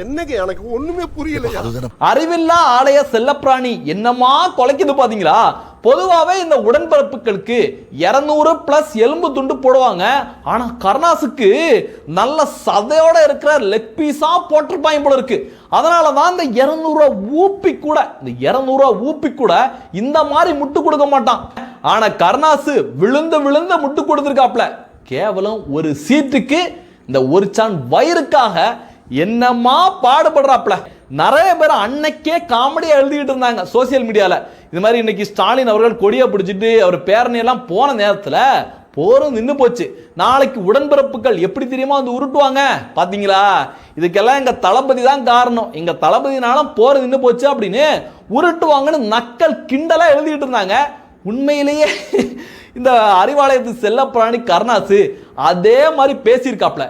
என்னங்க எனக்கு ஒண்ணுமே புரியல. அறிவில்லா ஆலய செல்லப்பிராணி என்னமா கொலைக்குது பாத்தீங்களா? பொதுவாவே இந்த உடன்பிறப்புகளுக்கு 200+ எலும்பு துண்டு போடுவாங்க. ஆனா கருணாஸுக்கு நல்ல சதையோட இருக்கிற லெக் பீஸா போட்டிருப்பாங்க போல இருக்கு. அதனாலதான் இந்த 200 ஊப்பி கூட இந்த மாதிரி முட்டு கொடுக்க மாட்டான். ஆனா கருணாசு விழுந்து முட்டு கொடுத்திருக்காப்ல. கேவலம் ஒரு சீட்டுக்கு இந்த ஒரு சான் வயிறுக்காக என்னமா பாடுபடுறாப்ல. நிறைய பேர் அன்னைக்கே காமெடியா எழுதிட்டு இருந்தாங்க சோசியல் மீடியால. இது மாதிரி இன்னைக்கு ஸ்டாலின் அவர்கள் கொடியை பிடிச்சிட்டு அவர் பேரணி எல்லாம் போன நேரத்தில் போரும் நின்று போச்சு. நாளைக்கு உடன்பிறப்புகள் எப்படி தெரியுமா வந்து உருட்டுவாங்க பாத்தீங்களா? இதுக்கெல்லாம் எங்க தளபதி தான் காரணம், எங்க தளபதினாலும் போர் நின்று போச்சு அப்படின்னு உருட்டுவாங்கன்னு நக்கல் கிண்டலா எழுதிட்டு இருந்தாங்க. உண்மையிலேயே இந்த அறிவாலயத்து செல்லப்பிராணி கருணாசு அதே மாதிரி பேசியிருக்காப்ல.